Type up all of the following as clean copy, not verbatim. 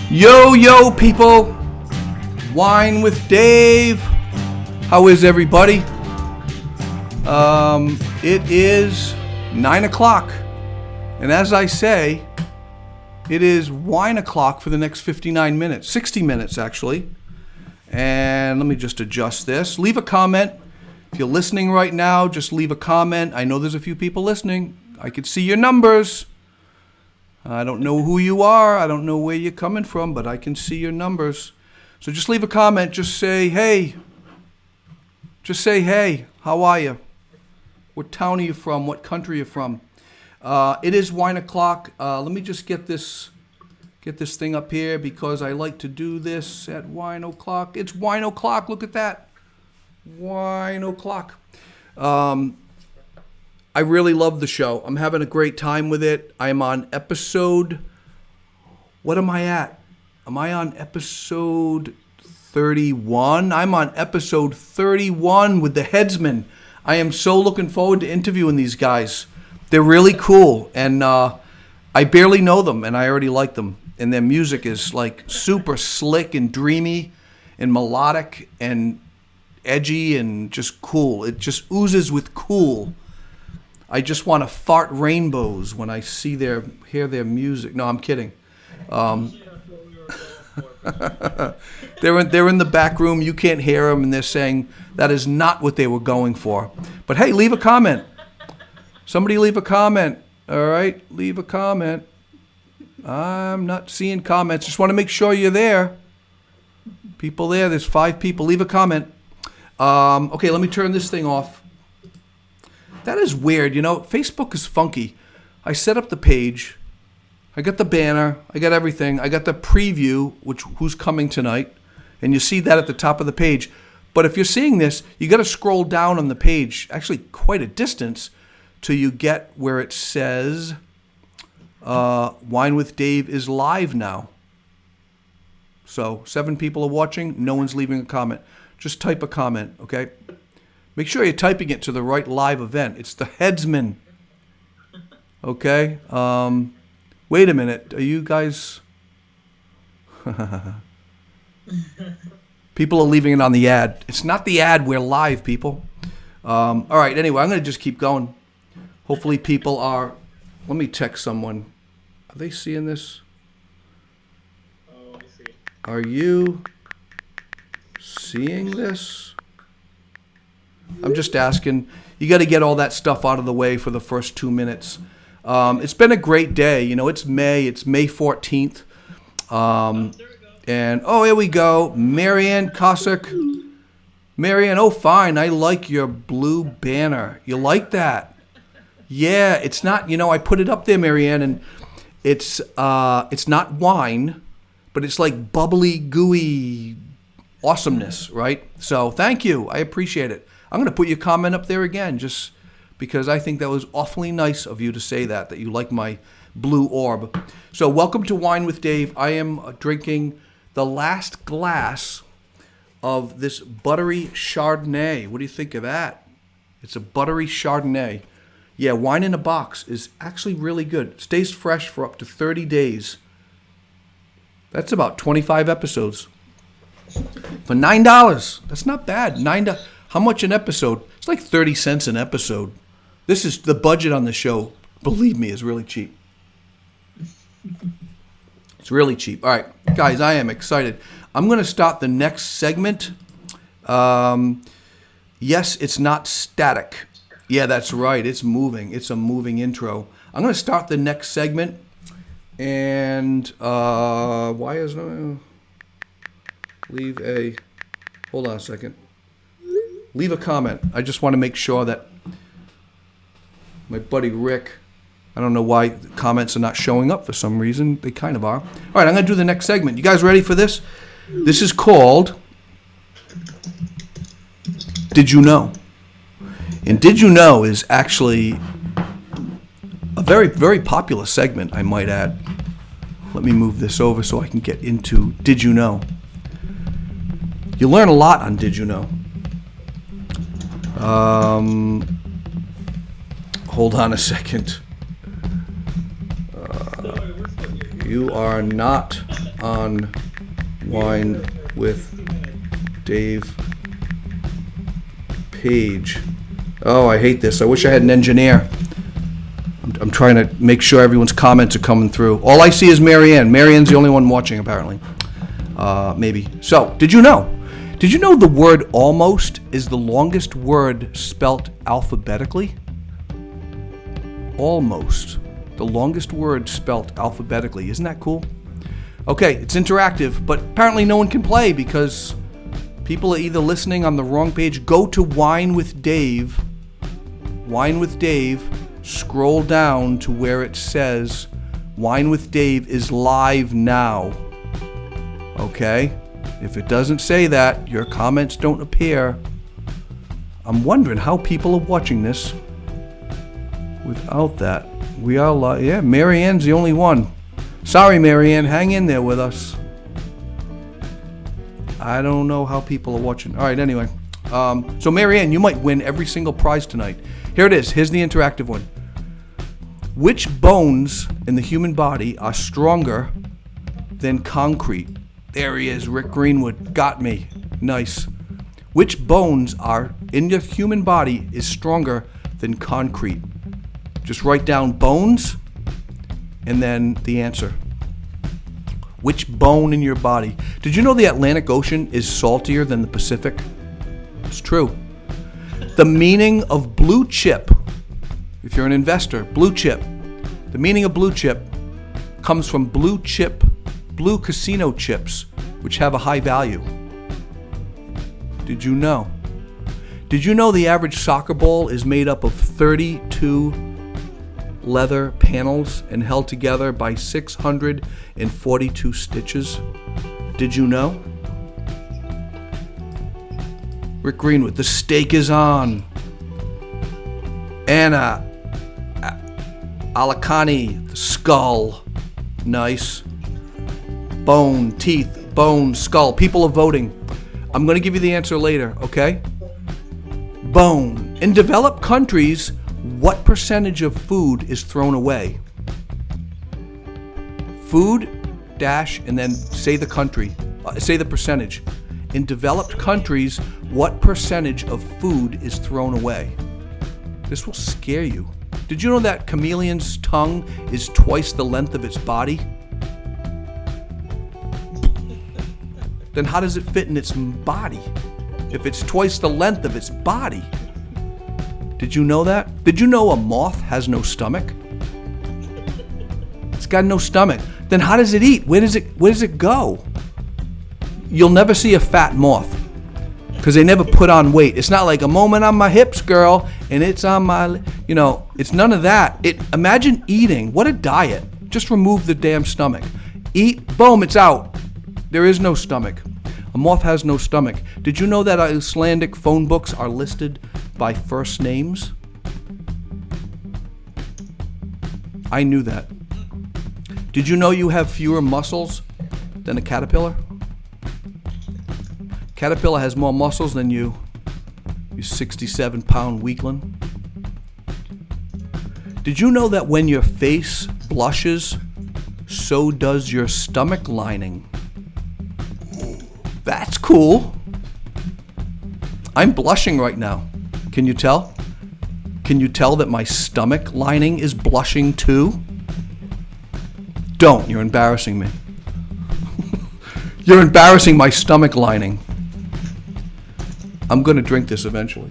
Yo, people. Wine with Dave. How is everybody? It is 9 o'clock. And as I say, it is wine o'clock for the next 59 minutes. 60 minutes, actually. And let me just adjust this. Leave a comment. If you're listening right now, just leave a comment. I know there's a few people listening. I can see your numbers. I don't know who you are. I don't know where you're coming from, but I can see your numbers. So just leave a comment. Just say, hey. Just say, hey, how are you? What town are you from? What country are you from? It is wine o'clock. Let me just get this thing up here because I like to do this at wine o'clock. It's wine o'clock. Look at that. Wine o'clock. I really love the show. I'm having a great time with it. I'm on episode... What am I at? Am I on episode 31? I'm on episode 31 with the Headsmen. I am so looking forward to interviewing these guys. They're really cool, and I barely know them, and I already like them. And their music is like super slick and dreamy and melodic and edgy and just cool. It just oozes with cool. I just want to fart rainbows when I hear their music. No, I'm kidding. They're in the back room. You can't hear them, and they're saying that is not what they were going for. But hey, leave a comment. Somebody leave a comment. All right, leave a comment. I'm not seeing comments. Just want to make sure you're there. People there. There's 5 people. Leave a comment. Okay, let me turn this thing off. That is weird. You know, Facebook is funky. I set up the page. I got the banner. I got everything. I got the preview, who's coming tonight. And you see that at the top of the page. But if you're seeing this, you got to scroll down on the page, actually quite a distance, till you get where it says Wine with Dave is live now. So 7 people are watching. No one's leaving a comment. Just type a comment, okay? Make sure you're typing it to the right live event. It's the Headsmen. Okay? Wait a minute. Are you guys... People are leaving it on the ad. It's not the ad. We're live, people. All right. Anyway, I'm going to just keep going. Hopefully people are... Let me text someone. Are they seeing this? Oh, I see. Are you seeing this? I'm just asking. You got to get all that stuff out of the way for the first 2 minutes. It's been a great day. You know, it's May 14th. There we go. And, here we go. Marianne Cossack. Marianne, oh, fine. I like your blue banner. You like that? Yeah, it's not, I put it up there, Marianne, and it's not wine, but it's like bubbly, gooey awesomeness, right? So thank you. I appreciate it. I'm going to put your comment up there again just because I think that was awfully nice of you to say that you like my blue orb. So welcome to Wine with Dave. I am drinking the last glass of this buttery Chardonnay. What do you think of that? It's a buttery Chardonnay. Yeah, wine in a box is actually really good. It stays fresh for up to 30 days. That's about 25 episodes. For $9. That's not bad. $9. How much an episode? It's like 30 cents an episode. This is the budget on the show. Believe me, is really cheap. It's really cheap. All right, guys, I am excited. I'm going to start the next segment. Yes, it's not static. Yeah, that's right. It's moving. It's a moving intro. I'm going to start the next segment. And why is no... Hold on a second. Leave a comment. I just want to make sure that my buddy Rick, I don't know why the comments are not showing up for some reason. They kind of are. All right, I'm going to do the next segment. You guys ready for this? This is called Did You Know? And Did You Know is actually a very, very popular segment, I might add. Let me move this over so I can get into Did You Know? You learn a lot on Did You Know? Hold on a second. You are not on Wine with Dave page. Oh, I hate this. I wish I had an engineer. I'm trying to make sure everyone's comments are coming through. All I see is Marianne. Marianne's the only one watching, apparently. Maybe. So, did you know? Did you know the word almost is the longest word spelt alphabetically? Almost. The longest word spelt alphabetically. Isn't that cool? Okay, it's interactive, but apparently no one can play because people are either listening on the wrong page. Go to Wine with Dave. Wine with Dave. Scroll down to where it says Wine with Dave is live now. Okay? If it doesn't say that, your comments don't appear. I'm wondering how people are watching this without that. We are live. Yeah, Marianne's the only one. Sorry, Marianne, hang in there with us. I don't know how people are watching. All right, anyway. So, Marianne, you might win every single prize tonight. Here it is. Here's the interactive one. Which bones in the human body are stronger than concrete? There he is, Rick Greenwood. Got me. Nice. Which bones are in the human body is stronger than concrete? Just write down bones and then the answer. Which bone in your body? Did you know the Atlantic Ocean is saltier than the Pacific? It's true. The meaning of blue chip, if you're an investor, blue chip. The meaning of blue chip comes from blue casino chips, which have a high value. Did you know? Did you know the average soccer ball is made up of 32 leather panels and held together by 642 stitches? Did you know? Rick Greenwood, the steak is on. Anna Alakani, the skull. Nice. Bone, teeth, bone, skull. People are voting. I'm going to give you the answer later, okay? Bone. In developed countries, what percentage of food is thrown away? Food, dash, and then say the country. Say the percentage. In developed countries, what percentage of food is thrown away? This will scare you. Did you know that chameleon's tongue is twice the length of its body? Then how does it fit in its body if it's twice the length of its body? Did you know that? Did you know a moth has no stomach? It's got no stomach. Then how does it eat? Where does it go? You'll never see a fat moth because they never put on weight. It's not like a moment on my hips, girl, and it's on my, it's none of that. Imagine eating. What a diet. Just remove the damn stomach. Eat, boom, it's out. There is no stomach. A moth has no stomach. Did you know that Icelandic phone books are listed by first names? I knew that. Did you know you have fewer muscles than a caterpillar? Caterpillar has more muscles than you 67-pound weakling. Did you know that when your face blushes, so does your stomach lining? That's cool. I'm blushing right now. Can you tell? Can you tell that my stomach lining is blushing too? Don't. You're embarrassing me. You're embarrassing my stomach lining. I'm going to drink this eventually.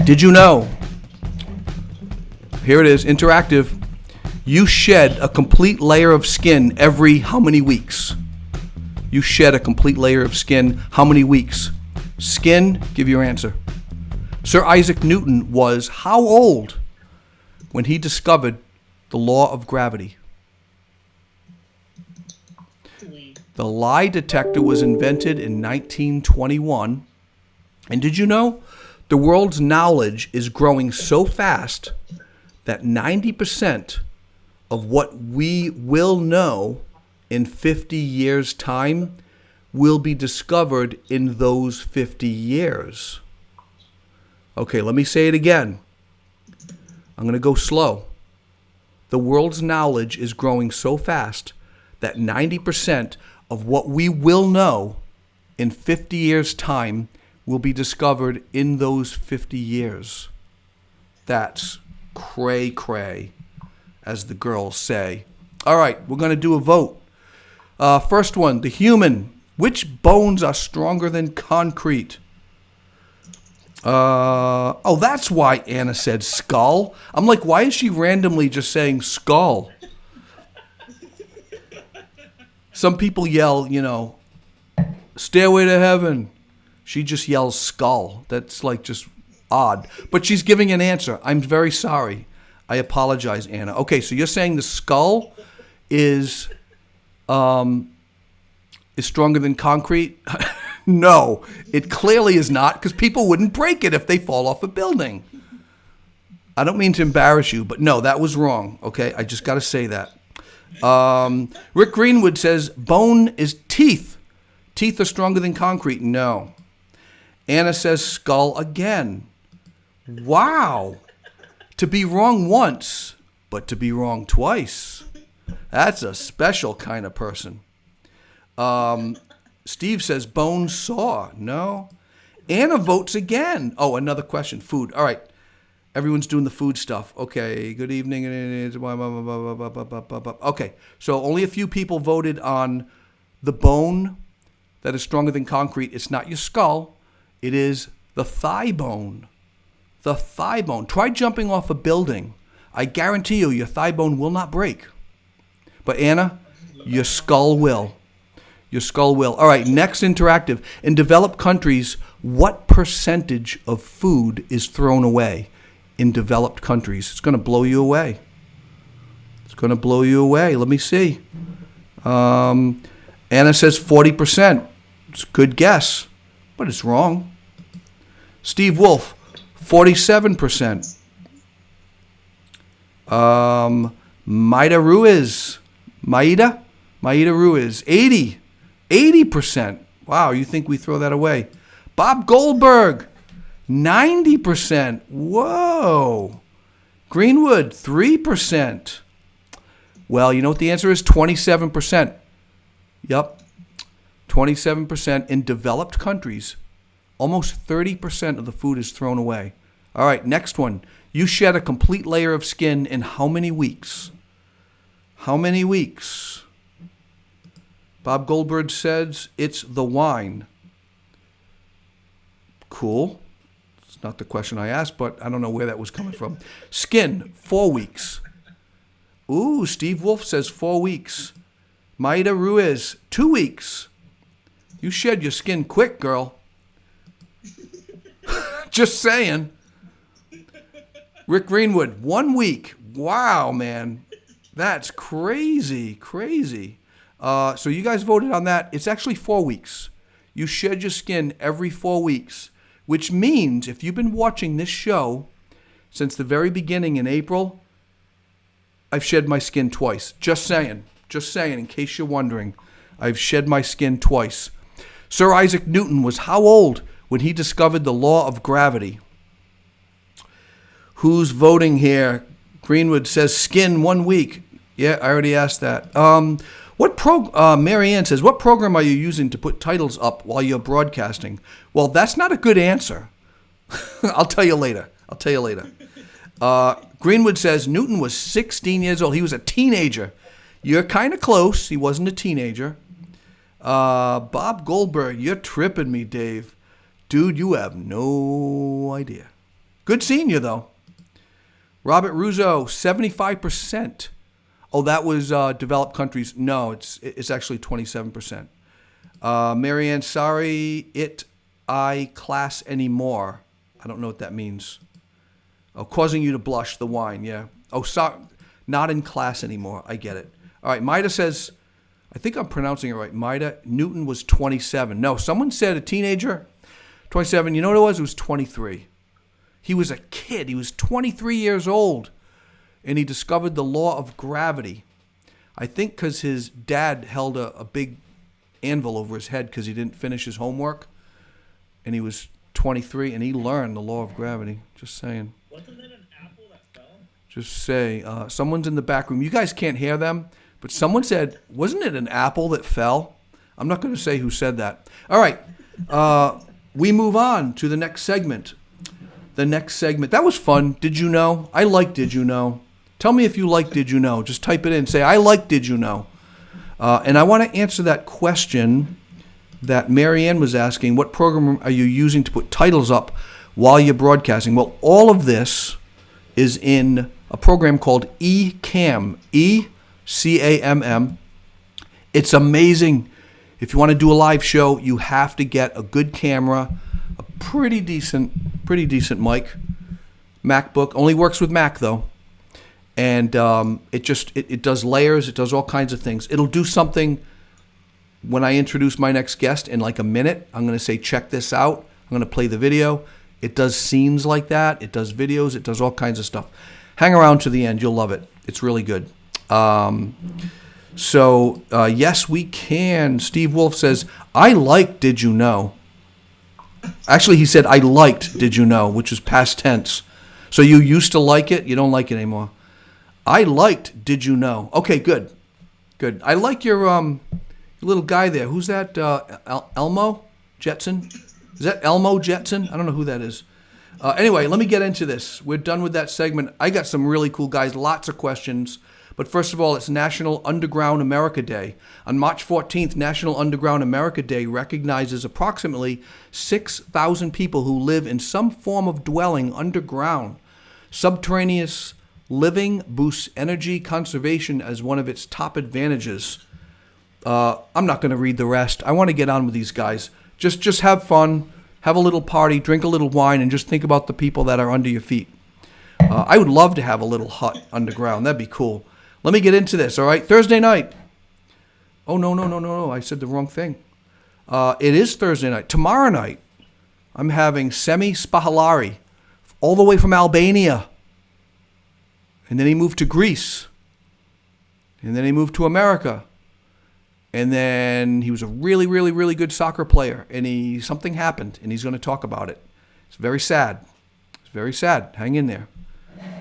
Did you know? Here it is, interactive. You shed a complete layer of skin every how many weeks? You shed a complete layer of skin how many weeks? Skin, give your answer. Sir Isaac Newton was how old when he discovered the law of gravity? The lie detector was invented in 1921. And did you know the world's knowledge is growing so fast that 90% of what we will know in 50 years' time will be discovered in those 50 years? Okay, let me say it again. I'm going to go slow. The world's knowledge is growing so fast that 90% of what we will know in 50 years' time will be discovered in those 50 years. That's cray-cray, as the girls say. All right, we're going to do a vote. First one, the human. Which bones are stronger than concrete? Oh, that's why Anna said skull. I'm like, why is she randomly just saying skull? Some people yell, Stairway to Heaven. She just yells skull. That's like just odd. But she's giving an answer. I'm very sorry. I apologize, Anna. Okay, so you're saying the skull is stronger than concrete? No, it clearly is not, because people wouldn't break it if they fall off a building. I don't mean to embarrass you, but no, that was wrong. Okay, I just got to say that. Rick Greenwood says bone is teeth. Teeth are stronger than concrete. No. Anna says skull again. Wow. To be wrong once, but to be wrong twice. That's a special kind of person. Steve says bone saw. No. Anna votes again. Oh, another question. Food. All right. Everyone's doing the food stuff. Okay. Good evening. Okay. So only a few people voted on the bone that is stronger than concrete. It's not your skull. It is the thigh bone. The thigh bone. Try jumping off a building. I guarantee you your thigh bone will not break. But Anna, your skull will. Your skull will. All right, next interactive. In developed countries, what percentage of food is thrown away in developed countries? It's going to blow you away. It's going to blow you away. Let me see. Anna says 40%. It's a good guess, but it's wrong. Steve Wolf, 47%. Maida Ruiz, 80%. Wow, you think we throw that away? Bob Goldberg, 90%. Whoa. Greenwood, 3%. Well, you know what the answer is? 27%. Yep. 27% in developed countries. Almost 30% of the food is thrown away. All right, next one. You shed a complete layer of skin in how many weeks? How many weeks? Bob Goldberg says it's the wine. Cool. It's not the question I asked, but I don't know where that was coming from. Skin, 4 weeks. Ooh, Steve Wolf says 4 weeks. Maida Ruiz, 2 weeks. You shed your skin quick, girl. Just saying. Rick Greenwood, 1 week. Wow, man. That's crazy. So you guys voted on that. It's actually 4 weeks. You shed your skin every 4 weeks, which means if you've been watching this show since the very beginning in April, I've shed my skin twice. Just saying, in case you're wondering. I've shed my skin twice. Sir Isaac Newton was how old when he discovered the law of gravity? Who's voting here? Greenwood says skin 1 week. Yeah, I already asked that. Marianne says, what program are you using to put titles up while you're broadcasting? Well, that's not a good answer. I'll tell you later. Greenwood says Newton was 16 years old. He was a teenager. You're kind of close. He wasn't a teenager. Bob Goldberg, you're tripping me, Dave. Dude, you have no idea. Good seeing you, though. Robert Russo, 75%. Oh, that was developed countries. No, it's actually 27%. Marianne, sorry, I class anymore. I don't know what that means. Oh, causing you to blush, the wine, yeah. Oh, sorry, not in class anymore. I get it. All right, Maida says, I think I'm pronouncing it right. Maida, Newton was 27. No, someone said a teenager, 27. You know what it was? It was 23. He was a kid. He was 23 years old. And he discovered the law of gravity. I think because his dad held a big anvil over his head because he didn't finish his homework. And he was 23, and he learned the law of gravity. Just saying. Wasn't it an apple that fell? Just say. Someone's in the back room. You guys can't hear them, But someone said, wasn't it an apple that fell? I'm not going to say who said that. All right. We move on to the next segment. The next segment. That was fun. Did you know? I like Did You Know. Tell me if you like Did You Know. Just type it in. Say, I like Did You Know. And I want to answer that question that Marianne was asking. What program are you using to put titles up while you're broadcasting? Well, all of this is in a program called eCam. E-C-A-M-M. It's amazing. If you want to do a live show, you have to get a good camera, a pretty decent mic. MacBook. Only works with Mac, though. And it does layers. It does all kinds of things. It'll do something when I introduce my next guest in like a minute. I'm going to say, check this out. I'm going to play the video. It does scenes like that. It does videos. It does all kinds of stuff. Hang around to the end. You'll love it. It's really good. Yes, we can. Steve Wolf says, I like Did You Know. Actually, he said, I liked Did You Know, which is past tense. So you used to like it. You don't like it anymore. I liked Did You Know. Okay, good. Good. I like your little guy there. Who's that? Elmo Jetson? Is that Elmo Jetson? I don't know who that is. Anyway, let me get into this. We're done with that segment. I got some really cool guys, lots of questions. But first of all, it's National Underground America Day. On March 14th, National Underground America Day recognizes approximately 6,000 people who live in some form of dwelling underground. Subterraneous living boosts energy conservation as one of its top advantages. I'm not going to read the rest. I want to get on with these guys. Just have fun, have a little party, drink a little wine, and just think about the people that are under your feet. I would love to have a little hut underground. That'd be cool. Let me get into this, all right? Thursday night. Oh, no. I said the wrong thing. It is Thursday night. Tomorrow night, I'm having Semi Spahalari, all the way from Albania. And then he moved to Greece. And then he moved to America. And then he was a really, really, really good soccer player. And something happened, and he's going to talk about it. It's very sad. It's very sad. Hang in there.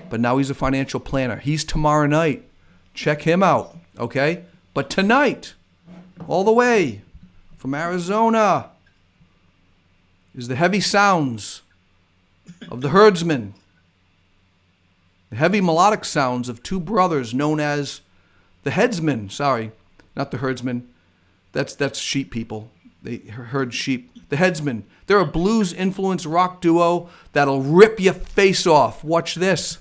But now he's a financial planner. He's tomorrow night. Check him out, okay? But tonight, all the way from Arizona, is the heavy sounds of the Herdsmen. The heavy melodic sounds of two brothers known as the Headsmen. Sorry, not the Herdsmen. That's sheep people. They herd sheep. The Headsmen. They're a blues-influenced rock duo that'll rip your face off. Watch this.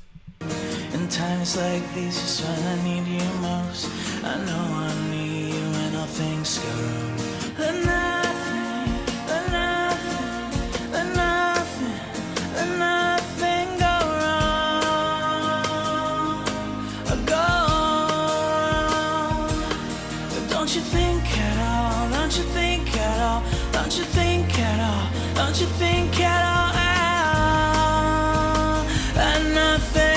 In times like these is when I need you most. I know I need you when all things go wrong. Let nothing go wrong. Go wrong. But don't you think at all, don't you think at all, don't you think at all, don't you think at all, that nothing.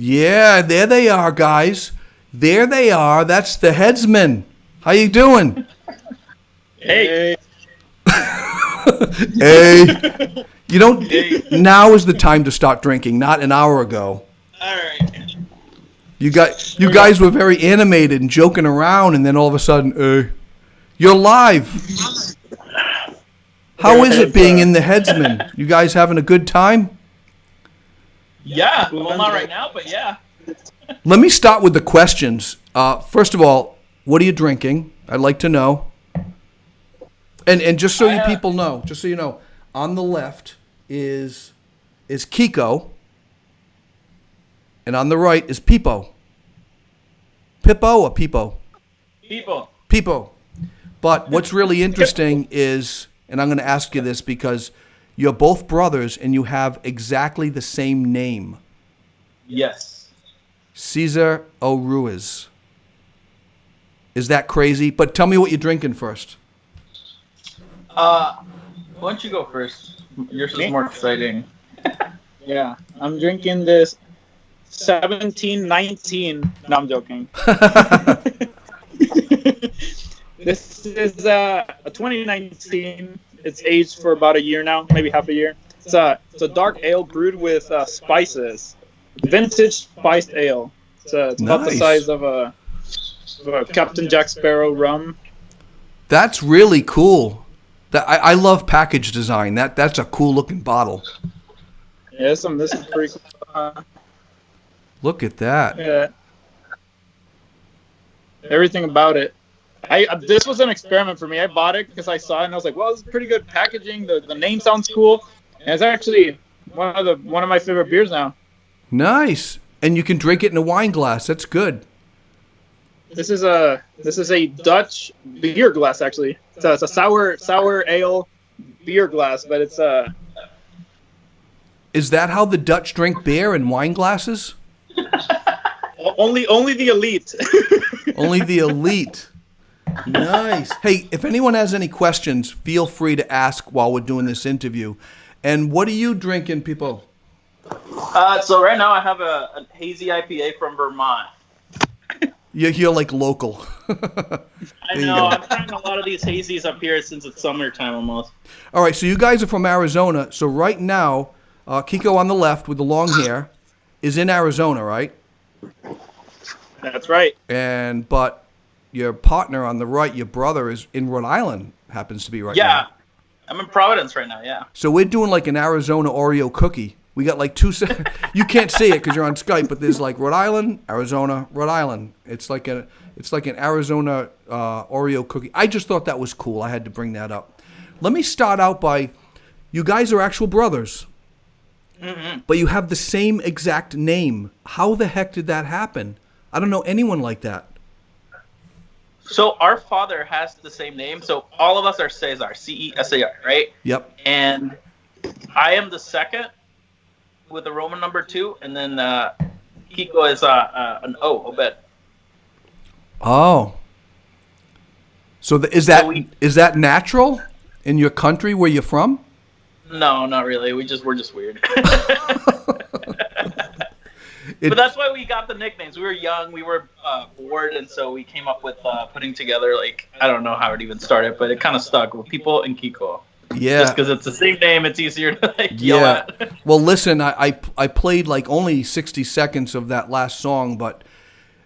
Yeah, there they are, guys. There they are. That's the Headsmen. How you doing? Hey. Hey. You don't. Now is the time to start drinking, not an hour ago. All right. You guys were very animated and joking around, and then all of a sudden, you're live. How is it being in the Headsmen? You guys having a good time? Yeah. Well, not right now, but yeah. Let me start with the questions. First of all, what are you drinking? I'd like to know. And just so you people know, just so you know, on the left is Kiko, and on the right is Peepo. Pippo or Peepo? People. Peepo. But what's really interesting is, and I'm going to ask you this because you're both brothers and you have exactly the same name. Yes. Cesar O. Ruiz. Is that crazy? But tell me what you're drinking first. Why don't you go first? Yours is more exciting. Yeah, I'm drinking this 1719. No, I'm joking. This is a 2019. It's aged for about a year now, maybe half a year. It's a dark ale brewed with spices. Vintage spiced ale. It's about the Nice. size of a Captain Jack Sparrow rum. That's really cool. I love package design. That's a cool looking bottle. Yeah, this is pretty cool. Look at that. Yeah. Everything about it. This was an experiment for me. I bought it because I saw it and I was like, well, this is pretty good packaging. The name sounds cool. And it's actually one of my favorite beers now. Nice. And you can drink it in a wine glass. That's good. This is a Dutch beer glass actually. It's a sour ale beer glass, but it's Is that how the Dutch drink beer, in wine glasses? only the elite. Only the elite. Nice. Hey, if anyone has any questions, feel free to ask while we're doing this interview. And what are you drinking, people? So right now I have a hazy IPA from Vermont. You're like local. I There you know. go. I'm trying a lot of these hazies up here since it's summertime almost. All right, so you guys are from Arizona. So right now, Kiko on the left with the long hair is in Arizona, right? That's right. But your partner on the right, your brother, is in Rhode Island, happens to be right now. Yeah, I'm in Providence right now. Yeah. So we're doing like an Arizona Oreo cookie. We got like two. You can't see it because you're on Skype, but there's like Rhode Island, Arizona, Rhode Island. It's like an Arizona Oreo cookie. I just thought that was cool. I had to bring that up. Let me start out by, you guys are actual brothers, but you have the same exact name. How the heck did that happen? I don't know anyone like that. So our father has the same name. So all of us are Cesar, Cesar, right? Yep. And I am the second with the Roman number 2, and then Kiko is an O, Obed. Oh. So is that natural in your country where you're from? No, not really. We're just weird. But that's why we got the nicknames. We were young, we were bored, and so we came up with putting together, like, I don't know how it even started, but it kind of stuck with People and Kiko. Yeah. Just because it's the same name, it's easier to yell at. Well, listen, I played like only 60 seconds of that last song, but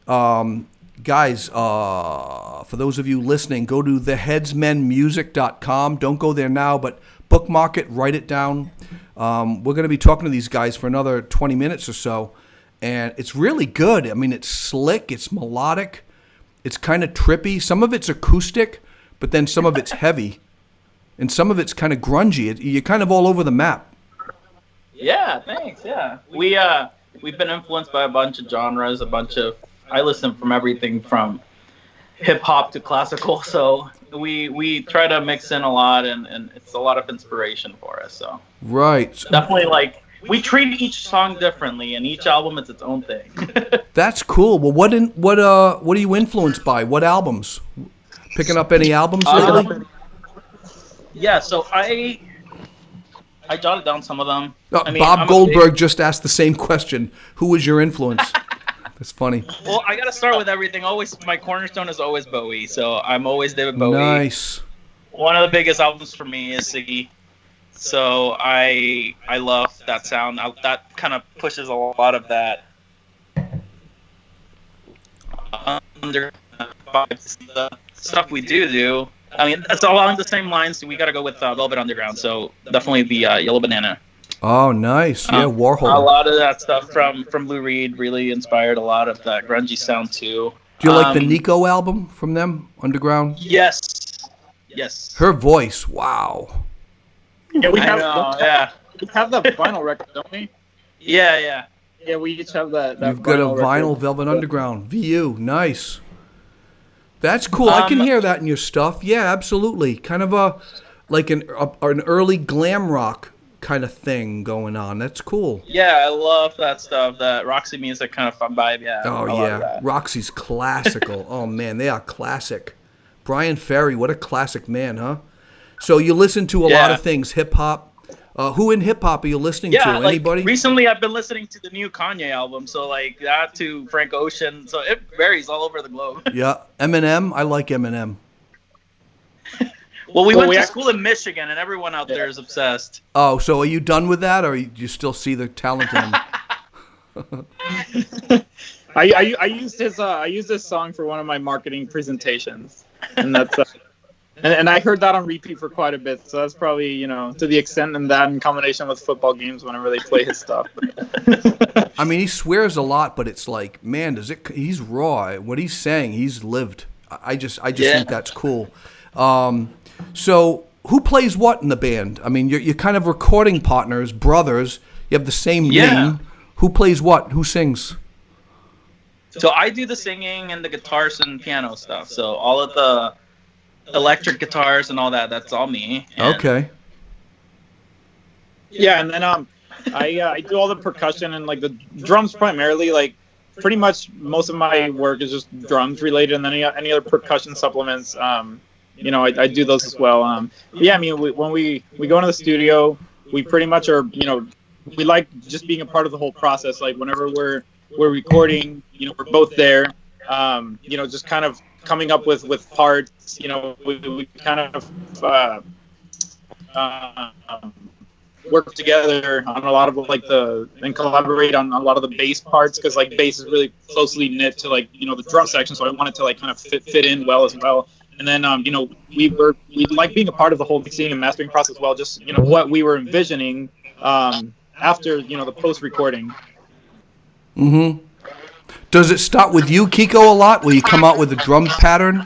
guys, for those of you listening, go to theheadsmenmusic.com. Don't go there now, but bookmark it, write it down. We're going to be talking to these guys for another 20 minutes or so, and it's really good. I mean, it's slick, it's melodic, it's kind of trippy. Some of it's acoustic, but then some of it's heavy. And some of it's kind of grungy. You're kind of all over the map. Yeah, thanks. Yeah, we've been influenced by a bunch of genres. I listen from everything from hip hop to classical. So we try to mix in a lot, and it's a lot of inspiration for us. So Right. definitely, like, we treat each song differently, and each album is its own thing. That's cool. Well, what are you influenced by? What albums? Picking up any albums lately? Yeah, so I jotted down some of them. Bob I'm Goldberg just asked the same question. Who was your influence? That's funny. Well, I gotta start with everything. Always, my cornerstone is always Bowie, so I'm always David Bowie. Nice. One of the biggest albums for me is Ziggy, so I love that sound. That kind of pushes a lot of that under the stuff we do. I mean, that's along the same lines. We got to go with Velvet Underground, so definitely the Yellow Banana. Oh, nice. Yeah, Warhol. A lot of that stuff from Lou Reed really inspired a lot of that grungy sound, too. Do you like the Nico album from them, Underground? Yes. Her voice, wow. Yeah, we have the vinyl record, don't we? Yeah. Yeah, we each have that. You've got a vinyl record. Velvet Underground. VU, nice. That's cool. I can hear that in your stuff. Yeah, absolutely. Kind of like an early glam rock kind of thing going on. That's cool. Yeah, I love that stuff. That Roxy music kind of fun vibe. Yeah. Oh I love yeah, that. Roxy's classical. Oh man, they are classic. Brian Ferry, what a classic man, huh? So you listen to a lot of things, hip hop. Who in hip hop are you listening to? Like, Anybody? recently I've been listening to the new Kanye album, so like that to Frank Ocean. So it varies all over the globe. Yeah, Eminem. I like Eminem. Well, we went to school in Michigan, and everyone out there is obsessed. Oh, so are you done with that, or do you still see the talent in him? I used this song for one of my marketing presentations, and that's and I heard that on repeat for quite a bit. So that's probably to the extent and that in combination with football games whenever they play his stuff. I mean, he swears a lot, but it's like, man, he's raw. What he's saying, he's lived. I just think that's cool. So who plays what in the band? I mean, you're kind of recording partners, brothers. You have the same name. Who plays what? Who sings? So I do the singing and the guitars and piano stuff. So all of the electric guitars and all that's all me. And okay. Yeah, and then I do all the percussion and like the drums primarily. Like pretty much most of my work is just drums related, and then any other percussion supplements. I do those as well. Yeah, I mean, when we go into the studio, we pretty much are, we like just being a part of the whole process. Like whenever we're recording, we're both there. Just kind of coming up with parts. We kind of work together on a lot of and collaborate on a lot of the bass parts, because like bass is really closely knit to the drum section. So I wanted to kind of fit in well as well. And then, we like being a part of the whole mixing and mastering process as well, just, what we were envisioning after, the post-recording. Mm-hmm. Does it start with you, Kiko, a lot? Will you come out with a drum pattern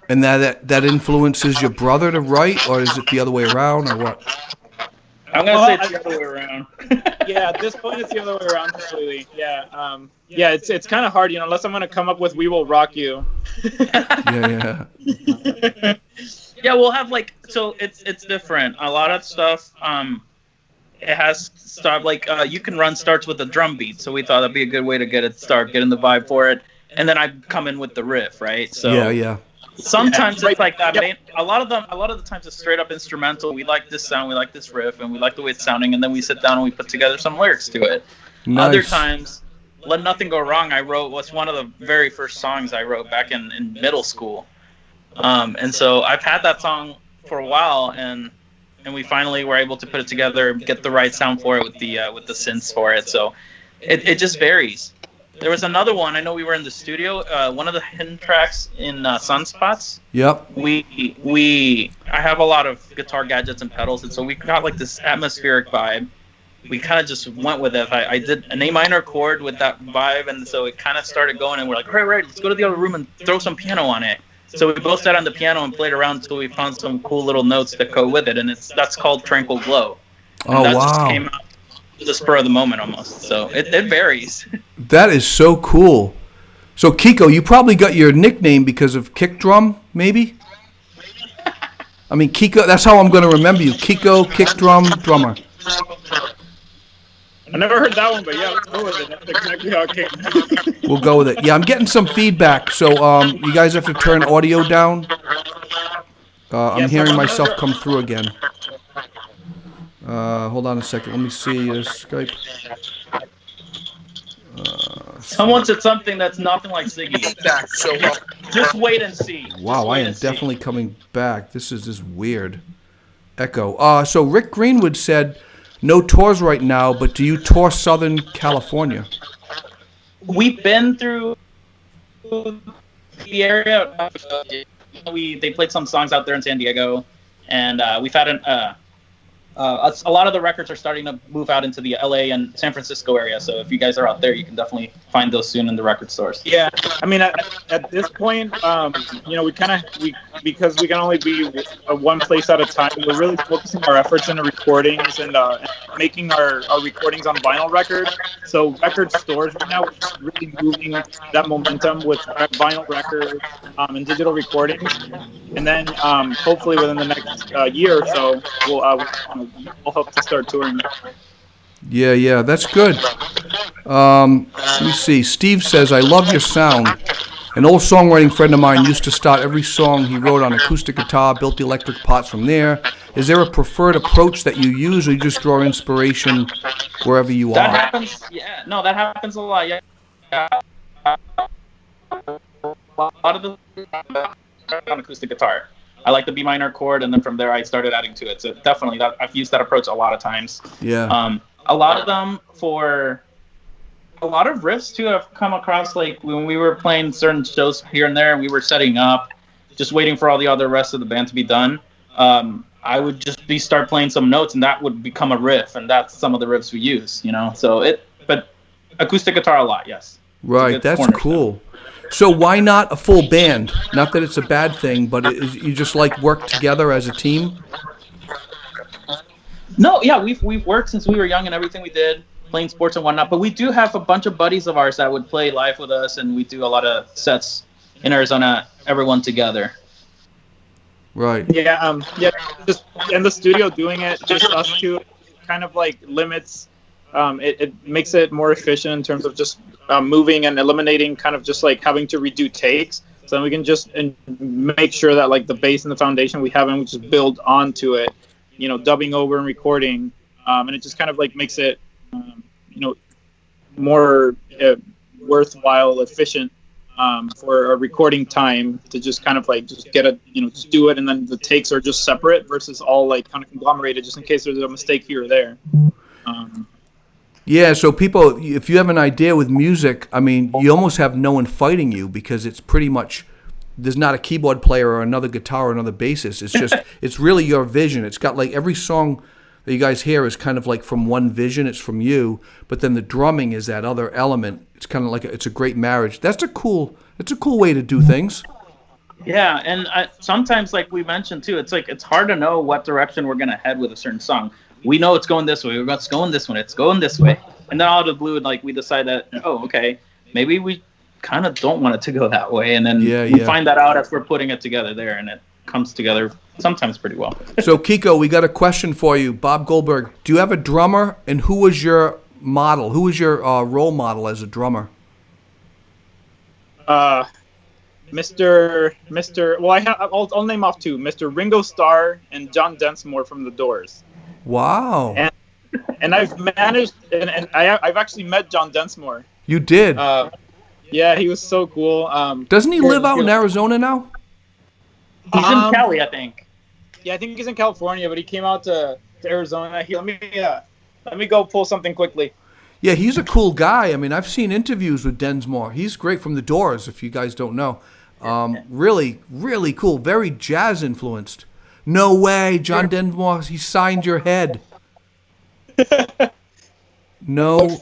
and that influences your brother to write, or is it the other way around, or what? I'm going to say it's the other way around. Yeah, at this point, it's the other way around completely. Yeah. It's kind of hard, unless I'm going to come up with "We Will Rock You." Yeah. Yeah, we'll have so it's different. A lot of stuff, it has stuff you can run starts with a drum beat. So we thought that'd be a good way to get in the vibe for it, and then I come in with the riff, right? So yeah. Sometimes it's like that. Yep. A lot of the times it's straight up instrumental. We like this sound, we like this riff, and we like the way it's sounding, and then we sit down and we put together some lyrics to it. Nice. Other times, Let Nothing Go Wrong was one of the very first songs I wrote back in middle school. And so I've had that song for a while, and we finally were able to put it together, get the right sound for it with the synths for it. So it just varies. There was another one. I know we were in the studio. One of the hidden tracks in Sunspots. Yep. I have a lot of guitar gadgets and pedals, and so we got this atmospheric vibe. We kind of just went with it. I did an A minor chord with that vibe, and so it kind of started going. And we're like, right, let's go to the other room and throw some piano on it. So we both sat on the piano and played around until we found some cool little notes that go with it, and that's called Tranquil Glow. And that just came out the spur of the moment almost. So it varies. That is so cool. So Kiko, you probably got your nickname because of kick drum, maybe? I mean, Kiko, that's how I'm going to remember you. Kiko, kick drum, drummer. I never heard that one, but yeah, let's go with it. That's exactly how it came. We'll go with it. Yeah, I'm getting some feedback, so you guys have to turn audio down. I'm hearing myself come through again. Hold on a second. Let me see Skype. Someone said something that's nothing like Ziggy. Just wait and see. Wow, I am definitely coming back. This is weird. Echo. So Rick Greenwood said, no tours right now, but do you tour Southern California? We've been through the area. They played some songs out there in San Diego, and we've had a lot of the records are starting to move out into the LA and San Francisco area. So if you guys are out there, you can definitely find those soon in the record stores. Yeah, I mean, at this point, because we can only be one place at a time, we're really focusing our efforts into recordings and making our recordings on vinyl record. So record stores right now, we're really moving that momentum with vinyl record and digital recordings. And then hopefully within the next year or so, we'll will help to start touring. Yeah, that's good. Let me see. Steve says, I love your sound. An old songwriting friend of mine used to start every song he wrote on acoustic guitar, built the electric parts from there. Is there a preferred approach that you use, or you just draw inspiration wherever you That are? happens. Yeah, no, that happens a lot. Yeah, a lot of the on acoustic guitar. I like the B minor chord, and then from there I started adding to it. So definitely, I've used that approach a lot of times. Yeah. A lot of them for a lot of riffs too. I've come across like when we were playing certain shows here and there, and we were setting up, just waiting for all the other rest of the band to be done. I would just start playing some notes, and that would become a riff, and that's some of the riffs we use. So but acoustic guitar a lot, yes. Right, that's cool. So why not a full band? Not that it's a bad thing, but you just like work together as a team? No, yeah, we've worked since we were young and everything we did, playing sports and whatnot. But we do have a bunch of buddies of ours that would play live with us, and we do a lot of sets in Arizona, everyone together. Right. Yeah, just in the studio doing it, just us two, kind of like limits. It makes it more efficient in terms of just moving and eliminating kind of just like having to redo takes. So then we can just make sure that like the base and the foundation we have, and we just build onto it, dubbing over and recording. And it just kind of like makes it, more worthwhile, efficient for a recording time to just kind of like just get just do it, and then the takes are just separate versus all like kind of conglomerated just in case there's a mistake here or there. Yeah, so people, if you have an idea with music, I mean, you almost have no one fighting you because it's pretty much, there's not a keyboard player or another guitar or another bassist. It's just, it's really your vision. It's got like every song that you guys hear is kind of like from one vision. It's from you, but then the drumming is that other element. It's kind of like, it's a great marriage. It's a cool way to do things. Yeah, and sometimes, like we mentioned too, it's like it's hard to know what direction we're gonna head with a certain song. We know it's going this way. It's going this way. It's going this way. And then out of the blue, like we decide that, okay, maybe we kind of don't want it to go that way. And then we find that out as we're putting it together there, and it comes together sometimes pretty well. So Kiko, we got a question for you. Bob Goldberg, do you have a drummer, and who was your model? Who was your role model as a drummer? Mr. Well, I'll name off two: Mr. Ringo Starr and John Densmore from The Doors. Wow. And I've managed, and I've actually met John Densmore. You did? Yeah, he was so cool. Doesn't he live out in Arizona now? He's in Cali, I think. Yeah, I think he's in California, but he came out to Arizona. Let me go pull something quickly. Yeah, he's a cool guy. I mean, I've seen interviews with Densmore. He's great, from The Doors, if you guys don't know. Really, really cool. Very jazz influenced. No way, John Densmore, he signed your head. No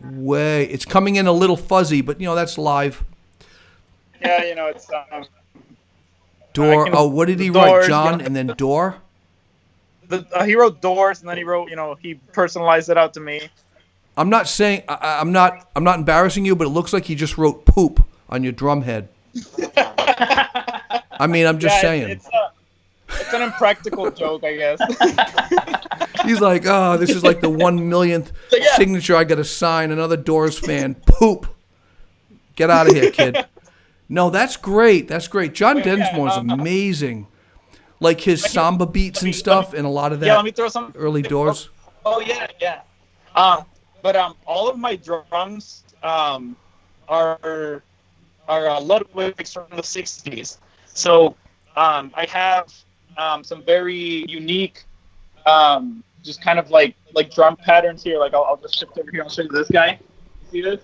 way. It's coming in a little fuzzy, but that's live. Yeah, it's Door. What did he write? John and then Door? He wrote Doors, and then he wrote, he personalized it out to me. I'm not saying I'm not embarrassing you, but it looks like he just wrote poop on your drum head. I mean, I'm just saying. It's an impractical joke, I guess. He's like, this is like the 1,000,000th signature I got to sign. Another Doors fan. Poop. Get out of here, kid. No, that's great. That's great. John Densmore's amazing. Like his samba beats and stuff, and a lot of that. Yeah, let me throw some early Doors. Oh yeah. But all of my drums are Ludwig's from the '60s. So I have some very unique, just kind of like drum patterns here. Like I'll just shift over here. I'll show you this guy. See this?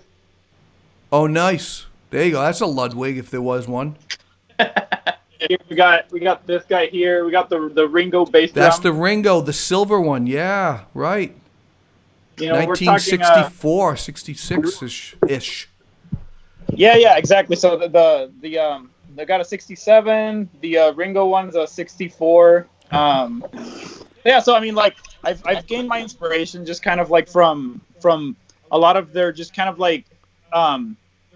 Oh, nice. There you go. That's a Ludwig, if there was one. We got this guy here. We got the Ringo bass drum. That's the Ringo, the silver one. Yeah, right. 1964, 66-ish. Yeah, exactly. So they got a 67. The Ringo one's a 64. Yeah. So I mean, like I've gained my inspiration just kind of like from a lot of their just kind of like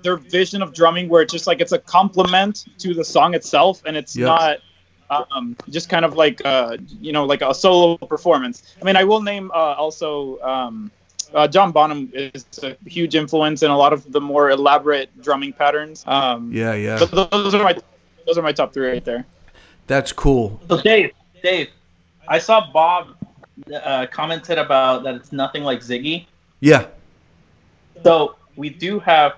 their vision of drumming, where it's just like it's a complement to the song itself, and it's not just kind of like like a solo performance. I mean, I will name also John Bonham is a huge influence in a lot of the more elaborate drumming patterns. Yeah. So those are my top three right there. That's cool. So Dave, I saw Bob commented about that it's nothing like Ziggy. Yeah. So we do have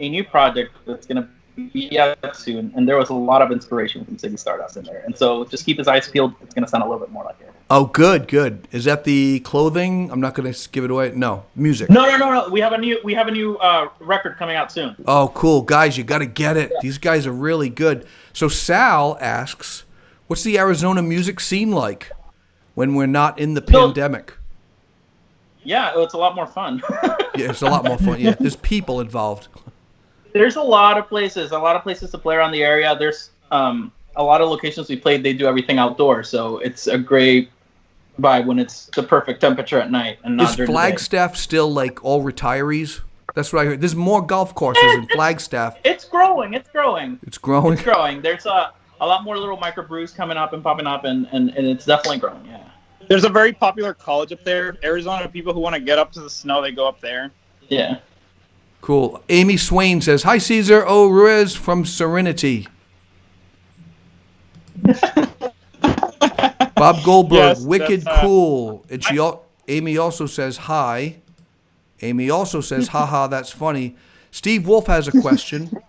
a new project that's going to be out soon, and there was a lot of inspiration from Ziggy Stardust in there. And so just keep his eyes peeled. It's going to sound a little bit more like it. Oh, good. Is that the clothing? I'm not going to give it away. No, music. No. We have a new record coming out soon. Oh, cool. Guys, you got to get it. Yeah. These guys are really good. So Sal asks, what's the Arizona music scene like when we're not in the pandemic? Yeah, it's a lot more fun. Yeah, it's a lot more fun. Yeah, there's people involved. There's a lot of places to play around the area. There's a lot of locations we played. They do everything outdoors, so it's a great vibe when it's the perfect temperature at night and not Is during Flagstaff still like all retirees? That's what I heard. There's more golf courses in Flagstaff. It's growing. It's growing. There's a lot more little microbrews coming up and popping up, and it's definitely growing. Yeah. There's a very popular college up there, Arizona. People who want to get up to the snow, they go up there. Yeah. Cool. Amy Swain says, "Hi, Caesar O. Ruiz from Serenity." Bob Goldberg, Yes, wicked that's, cool. And Amy also says, hi. Amy also says, haha, that's funny. Steve Wolf has a question.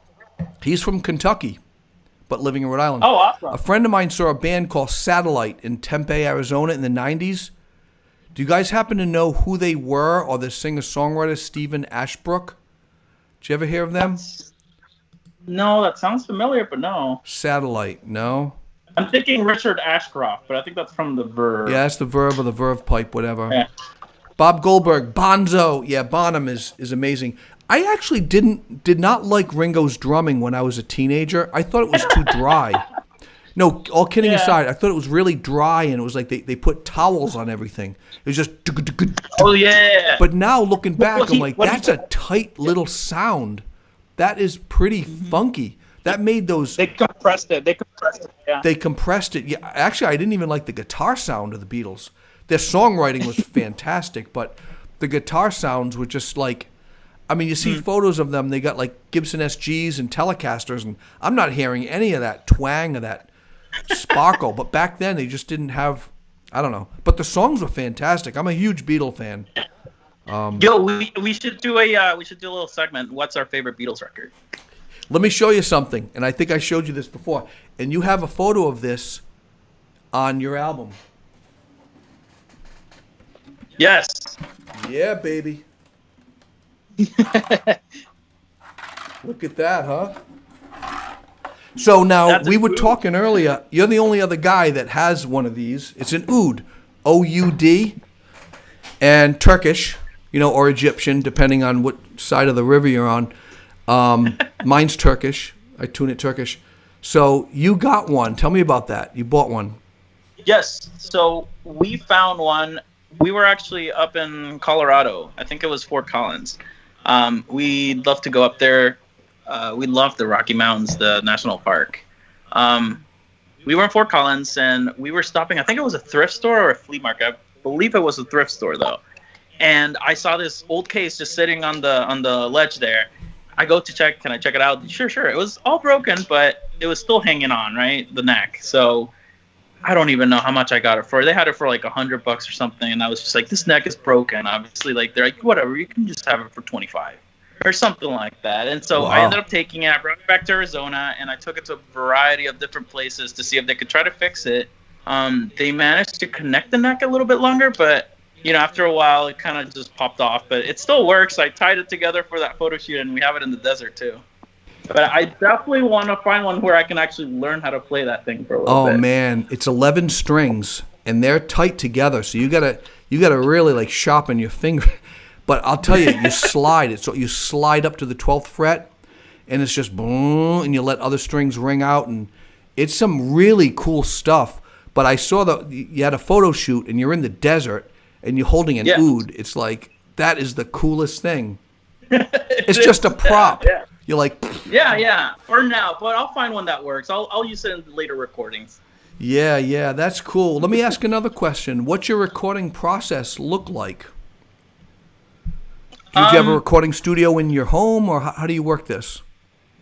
He's from Kentucky, but living in Rhode Island. Oh, awesome. A friend of mine saw a band called Satellite in Tempe, Arizona in the 90s. Do you guys happen to know who they were or the singer-songwriter Stephen Ashbrook? Did you ever hear of them? No, that sounds familiar, but no. Satellite, no? I'm thinking Richard Ashcroft, but I think that's from the Verve. Yeah, that's the Verve or the Verve Pipe, whatever. Yeah. Bob Goldberg, Bonzo. Yeah, Bonham is amazing. I actually did not like Ringo's drumming when I was a teenager. I thought it was too dry. No, all kidding aside, I thought it was really dry, and it was like they put towels on everything. It was just... Oh, yeah. But now, looking back, I'm like, that's a tight little sound. That is pretty funky. That made those... They compressed it. Yeah. They compressed it. Yeah, actually, I didn't even like the guitar sound of the Beatles. Their songwriting was fantastic, but the guitar sounds were just like... I mean, you see photos of them, they got like Gibson SGs and Telecasters, and I'm not hearing any of that twang or that sparkle. But back then, they just didn't have... I don't know. But the songs were fantastic. I'm a huge Beatle fan. Yo, we should do a little segment. What's our favorite Beatles record? Let me show you something, and I think I showed you this before. And you have a photo of this on your album. Yes. Yeah, baby. Look at that, huh? So now, we were talking earlier. You're the only other guy that has one of these. It's an oud, O-U-D, and Turkish, or Egyptian, depending on what side of the river you're on. Mine's Turkish. I tune it Turkish. So you got one. Tell me about that. You bought one. Yes. So we found one. We were actually up in Colorado. I think it was Fort Collins. We'd love to go up there. We love the Rocky Mountains, the national park. We were in Fort Collins, and we were stopping. I think it was a thrift store or a flea market. I believe it was a thrift store, though. And I saw this old case just sitting on the ledge there. I go to check. Can I check it out? Sure. It was all broken, but it was still hanging on, right? The neck. So I don't even know how much I got it for. They had it for like $100 or something. And I was just like, this neck is broken. Obviously, like, they're like, whatever, you can just have it for $25 or something like that. And so I ended up taking it, I brought it back to Arizona, and I took it to a variety of different places to see if they could try to fix it. They managed to connect the neck a little bit longer, but after a while, it kind of just popped off. But it still works. I tied it together for that photo shoot, and we have it in the desert, too. But I definitely want to find one where I can actually learn how to play that thing for a little bit. Oh, man. It's 11 strings, and they're tight together. So you gotta really, like, sharpen your finger. But I'll tell you, you slide it. So you slide up to the 12th fret, and it's just boom, and you let other strings ring out. And it's some really cool stuff. But I saw you had a photo shoot, and you're in the desert, and you're holding an oud. It's like, that is the coolest thing. It's just a prop. Yeah. You're like... Yeah, for now. But I'll find one that works. I'll use it in later recordings. Yeah, that's cool. Let me ask another question. What's your recording process look like? Do you have a recording studio in your home, or how do you work this?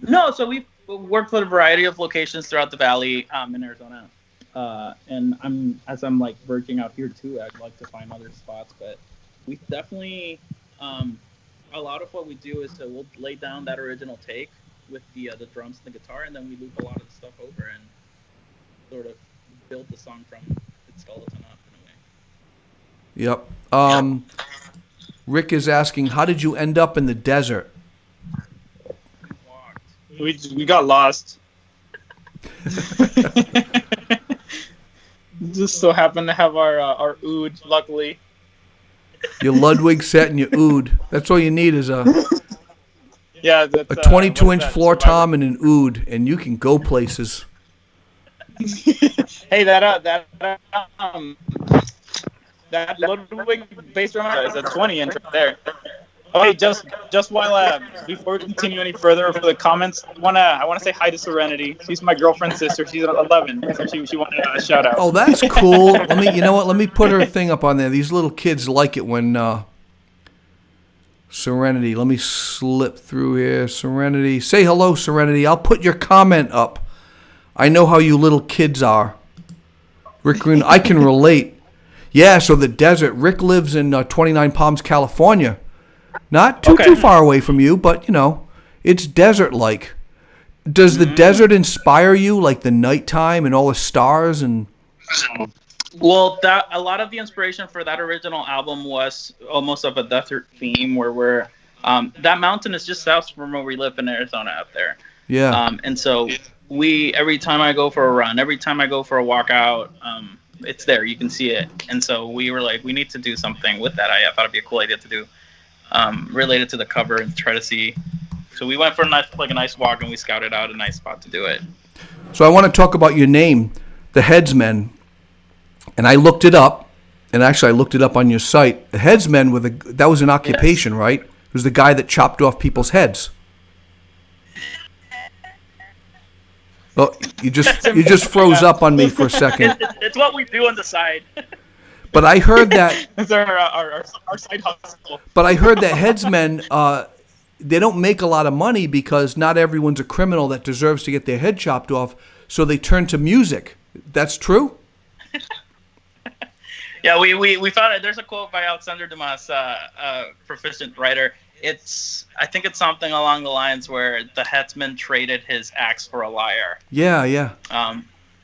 No, so we worked with a variety of locations throughout the valley in Arizona. And as I'm like working out here too, I'd like to find other spots, but we definitely a lot of what we do is we'll lay down that original take with the drums and the guitar, and then we loop a lot of the stuff over and sort of build the song from its skeleton up in a way. Yep. Rick is asking, how did you end up in the desert? We got lost. Just so happened to have our oud, luckily. Your Ludwig set and your oud. That's all you need is a Yeah, that's, 22-inch floor tom and an oud, and you can go places. Hey, that Ludwig bass drum is a 20-inch right there. Oh, hey, just while before we continue any further for the comments, I wanna say hi to Serenity. She's my girlfriend's sister. She's 11, so she wanted a shout out. Oh, that's cool. You know what? Let me put her thing up on there. These little kids like it when Serenity. Let me slip through here. Serenity, say hello, Serenity. I'll put your comment up. I know how you little kids are. Rick Green, I can relate. Yeah, so the desert. Rick lives in 29 Palms, California. Not too far away from you, but, it's desert-like. Does the desert inspire you, like the nighttime and all the stars? Well, a lot of the inspiration for that original album was almost of a desert theme, where that mountain is just south from where we live in Arizona up there. Yeah. And so every time I go for a run, every time I go for a walk out, it's there. You can see it. And so we were like, we need to do something with that. I thought it'd be a cool idea to do. Related to the cover and try to see. So we went for a nice walk, and we scouted out a nice spot to do it. So I want to talk about your name, the Headsmen, and I looked it up, and actually I looked it up on your site. The Headsmen that was an occupation, yes. Right? It was the guy that chopped off people's heads. Well, you just froze up on me for a second. It's what we do on the side. But I heard that it's our side hustle. But I heard that Headsmen, they don't make a lot of money because not everyone's a criminal that deserves to get their head chopped off. So they turn to music. That's true? Yeah, we found it. There's a quote by Alexander Dumas, a proficient writer. I think it's something along the lines where the headsman traded his axe for a lyre. Yeah.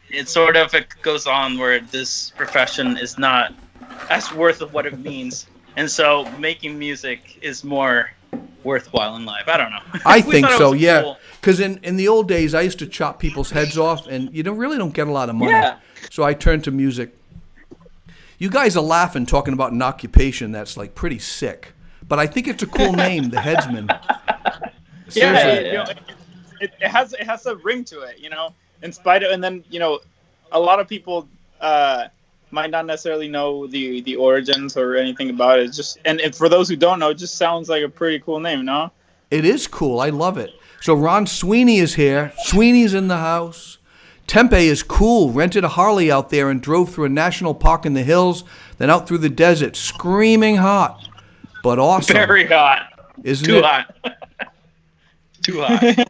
It goes on where this profession is not as worth of what it means, and so making music is more worthwhile in life. I don't know. I think so, yeah. Because in the old days, I used to chop people's heads off, and you really don't get a lot of money. Yeah. So I turned to music. You guys are laughing talking about an occupation that's like pretty sick, but I think it's a cool name, the Headsman. Yeah, it has a ring to it, in spite of, and then a lot of people might not necessarily know the origins or anything about it. And for those who don't know, it just sounds like a pretty cool name, no? It is cool. I love it. So Ron Sweeney is here. Sweeney's in the house. Tempe is cool. Rented a Harley out there and drove through a national park in the hills, then out through the desert. Screaming hot, but awesome. Very hot. Isn't Too it? hot. Too hot.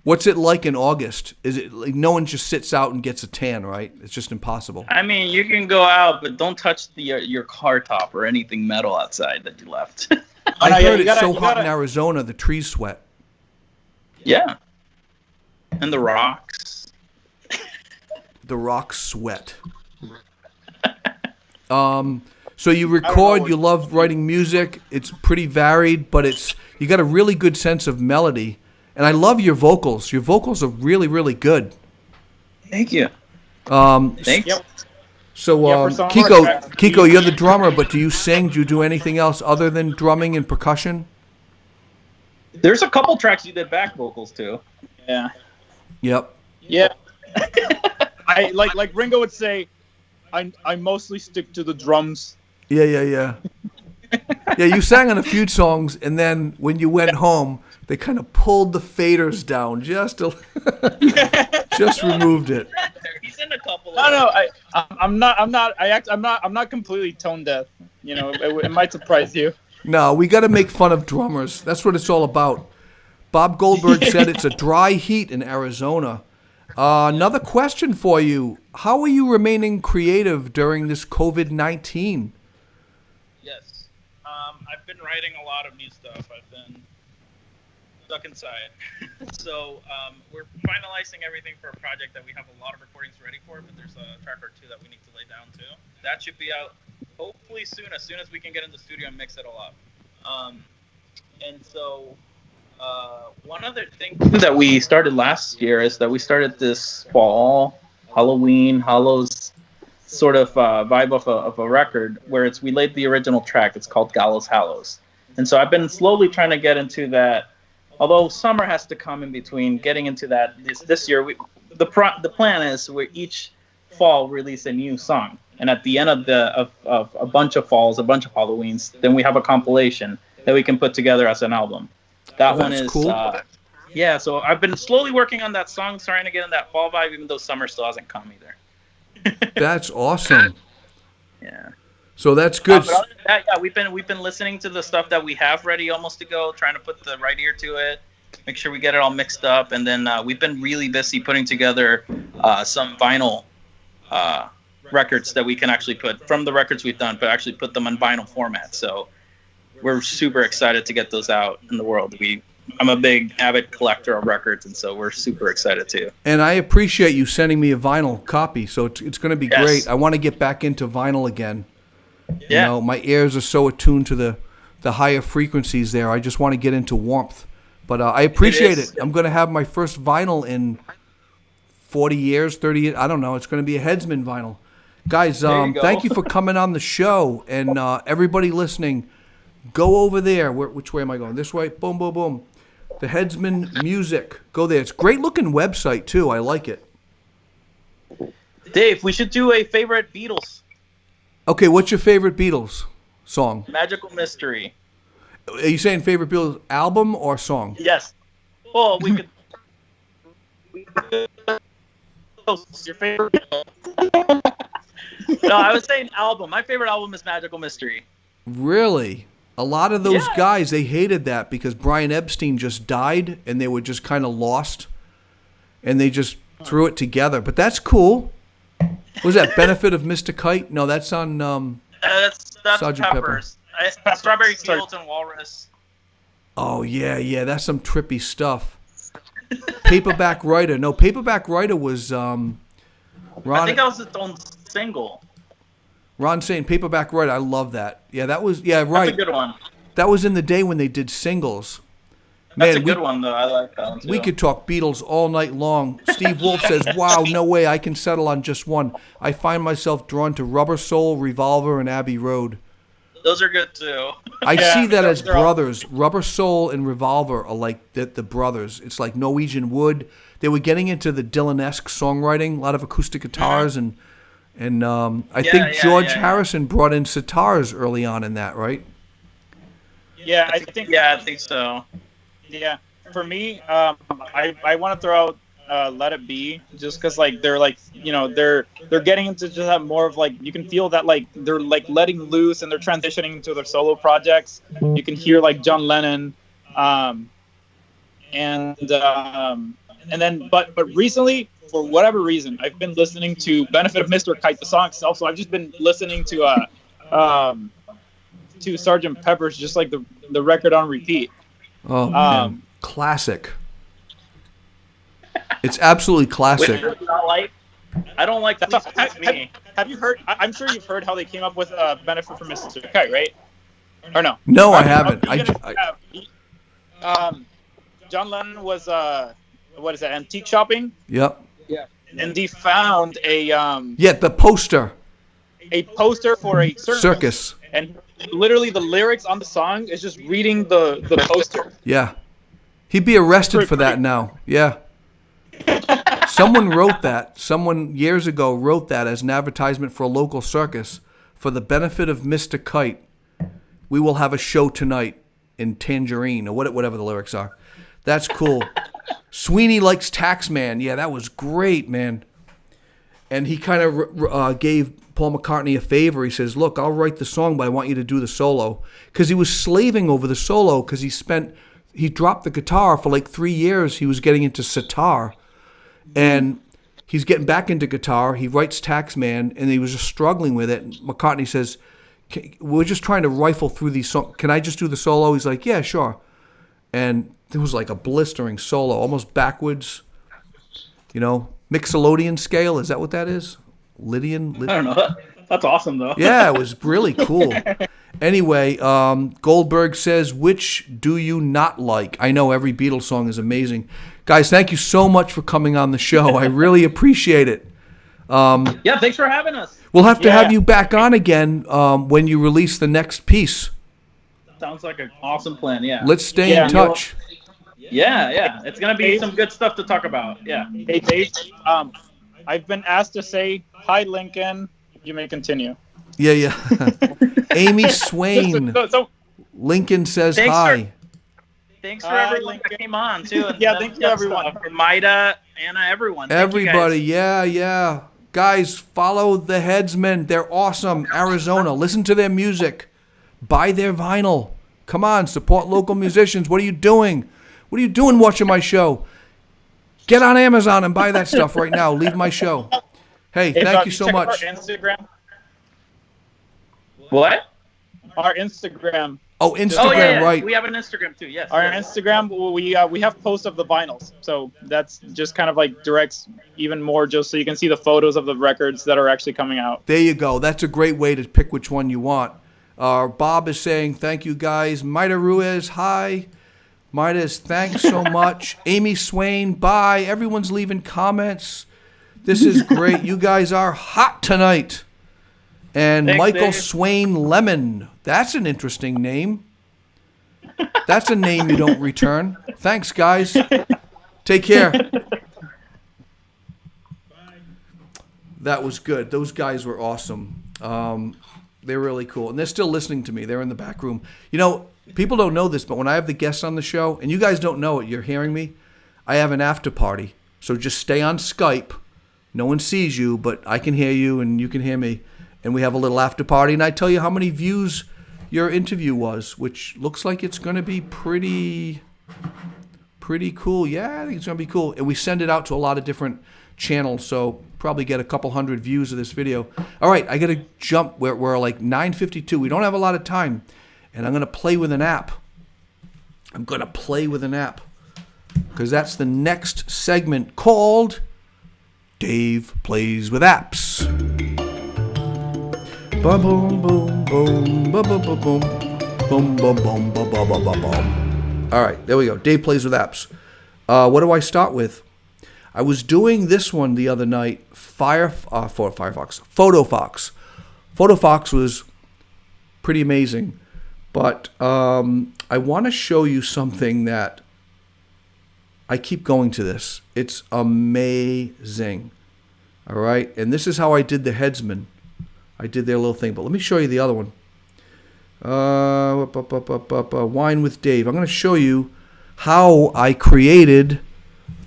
What's it like in August? Is it like no one just sits out and gets a tan, right? It's just impossible. I mean, you can go out, but don't touch your car top or anything metal outside that you left. I heard it's so hot in Arizona, the trees sweat. Yeah. And the rocks. The rocks sweat. So you record, you love writing music. It's pretty varied, but you got a really good sense of melody. And I love your vocals. Your vocals are really, really good. Thank you. Thanks. Yep. So, Kiko, you're the drummer, but do you sing? Do you do anything else other than drumming and percussion? There's a couple tracks you did back vocals to. Yeah. Yep. Yeah. I like Ringo would say, I mostly stick to the drums. Yeah. Yeah, you sang on a few songs, and then when you went home, they kind of pulled the faders down just removed it. He's in in a couple. No, I'm not completely tone deaf. You know, it might surprise you. No, we got to make fun of drummers. That's what it's all about. Bob Goldberg said it's a dry heat in Arizona. Another question for you. How are you remaining creative during this COVID-19? Yes. I've been writing a lot of new stuff. I've been stuck inside. So we're finalizing everything for a project that we have a lot of recordings ready for, but there's a track or two that we need to lay down too. That should be out hopefully soon as we can get in the studio and mix it all up. And so one other thing that we started last year is that we started this fall Halloween Hallows sort of vibe of a record where we laid the original track. It's called Gallows Hallows. And so I've been slowly trying to get into that. Although summer has to come in between, getting into that this year, the plan is we each fall release a new song, and at the end of a bunch of falls, a bunch of Halloweens, then we have a compilation that we can put together as an album. That one is cool. Yeah. So I've been slowly working on that song, trying to get in that fall vibe, even though summer still hasn't come either. That's awesome. Yeah. So that's good. But other than that, yeah, we've been listening to the stuff that we have ready almost to go, trying to put the right ear to it, make sure we get it all mixed up, and then we've been really busy putting together some vinyl records that we can actually put from the records we've done, but actually put them in vinyl format. So we're super excited to get those out in the world. I'm a big avid collector of records, and so we're super excited too. And I appreciate you sending me a vinyl copy. So it's going to be great. I want to get back into vinyl again. Yeah. You know, my ears are so attuned to the higher frequencies there. I just want to get into warmth. But I appreciate it. I'm going to have my first vinyl in 40 years, 30 years. I don't know. It's going to be a Headsmen vinyl. Guys, thank you for coming on the show. And everybody listening, go over there. Which way am I going? This way? Boom, boom, boom. The Headsmen Music. Go there. It's a great-looking website, too. I like it. Dave, we should do a favorite Beatles. Okay, what's your favorite Beatles song? Magical Mystery. Are you saying favorite Beatles album or song? Yes. Well, we could. Your favorite? No, I was saying album. My favorite album is Magical Mystery. Really? A lot of those Yeah. guys, they hated that because Brian Epstein just died and they were just kind of lost and they just threw it together. But that's cool. What was that, Benefit of Mr. Kite? No, that's on That's Sgt. Pepper. Peppers. Strawberry Fields and Walrus. Oh, yeah, that's some trippy stuff. Paperback Writer. No, Paperback Writer was Ron. I think that was its own single. Ron saying Paperback Writer. I love that. Yeah, that was, yeah, right. That's a good one. That was in the day when they did singles. That's Man, a good one, though. I like that one, too. We could talk Beatles all night long. Steve Wolf says, wow, no way, I can settle on just one. I find myself drawn to Rubber Soul, Revolver, and Abbey Road. Those are good, too. I see that as they're all- brothers. Rubber Soul and Revolver are like the brothers. It's like Norwegian Wood. They were getting into the Dylan-esque songwriting, a lot of acoustic guitars, and I think George Harrison brought in sitars early on in that, right? Yeah, I think. Yeah, I think so. Yeah, for me, I want to throw out Let It Be, just because like they're like, you know, they're getting into just that more of like, you can feel that like they're like letting loose and they're transitioning into their solo projects. You can hear like John Lennon, and then but recently, for whatever reason, I've been listening to Benefit of Mr. Kite, the song itself. So I've just been listening to Sgt. Pepper's, just like the record on repeat. Oh, man. Classic. It's absolutely classic. I don't like That's That's me. Have you heard? I'm sure you've heard how they came up with Benefit from Mr. Kite, right? Or no? No, I haven't. John Lennon was what is that? Antique shopping, Yep. and he found Yeah, the poster. a poster for a Circus. and literally the lyrics on the song is just reading the poster. Yeah. He'd be arrested for that now. Yeah. Someone wrote that. Someone years ago wrote that as an advertisement for a local circus. For the benefit of Mr. Kite, we will have a show tonight in Tangerine, or whatever the lyrics are. That's cool. Sweeney Likes Taxman. Yeah, that was great, man. And he kind of gave Paul McCartney a favor. He says, look, I'll write the song, but I want you to do the solo. Because he was slaving over the solo because he dropped the guitar for like 3 years. He was getting into sitar. And he's getting back into guitar. He writes Taxman, and he was just struggling with it. And McCartney says, we're just trying to rifle through these songs. Can I just do the solo? He's like, yeah, sure. And it was like a blistering solo, almost backwards, Mixolydian scale. Is that what that is? Lydian? I don't know. That's awesome, though. Yeah, it was really cool. Anyway, Goldberg says, which do you not like? I know every Beatles song is amazing. Guys, thank you so much for coming on the show. I really appreciate it. Yeah, thanks for having us. We'll have to have you back on again when you release the next piece. Sounds like an awesome plan, yeah. Let's stay in touch. Yeah. It's going to be some good stuff to talk about. Yeah. Hey, Dave, I've been asked to say hi, Lincoln. You may continue. Yeah. Amy Swain. So, Lincoln says Thanks hi. Thanks for everyone that came on, too. And thanks to everyone. For Maida, Anna, everyone. Everybody, yeah. Guys, follow the Headsmen. They're awesome. Arizona. Listen to their music. Buy their vinyl. Come on, support local musicians. What are you doing? What are you doing watching my show? Get on Amazon and buy that stuff right now. Leave my show. Hey, thank you so much. Our Instagram. What? Our Instagram. Oh, Instagram, right. We have an Instagram, too, yes. Our Instagram, we have posts of the vinyls. So that's just kind of like directs even more just so you can see the photos of the records that are actually coming out. There you go. That's a great way to pick which one you want. Bob is saying, thank you, guys. Maida Ruiz, hi. Midas, thanks so much. Amy Swain, bye. Everyone's leaving comments. This is great. You guys are hot tonight. And Thanks, Michael Dave. Swain Lemon. That's an interesting name. That's a name you don't return. Thanks, guys. Take care. That was good. Those guys were awesome. They're really cool. And they're still listening to me. They're in the back room. People don't know this, but when I have the guests on the show, and you guys don't know it, you're hearing me, I have an after party. So just stay on Skype. No one sees you, but I can hear you and you can hear me. And we have a little after party, and I tell you how many views your interview was, which looks like it's going to be pretty cool. Yeah, I think it's going to be cool. And we send it out to a lot of different channels, so probably get a couple hundred views of this video. All right, I got to jump. We're like 9:52. We don't have a lot of time. And I'm going to play with an app. Because that's the next segment called Dave Plays with Apps. Boom, boom, boom, boom, boom, boom, boom, boom, boom, boom, boom, boom, boom, boom, boom. All right, there we go. Dave Plays with Apps. What do I start with? I was doing this one the other night, Firefox. PhotoFox. PhotoFox was pretty amazing. But I want to show you something that I keep going to this. It's amazing. All right? And this is how I did the Headsmen. I did their little thing. But let me show you the other one. Wine with Dave. I'm going to show you how I created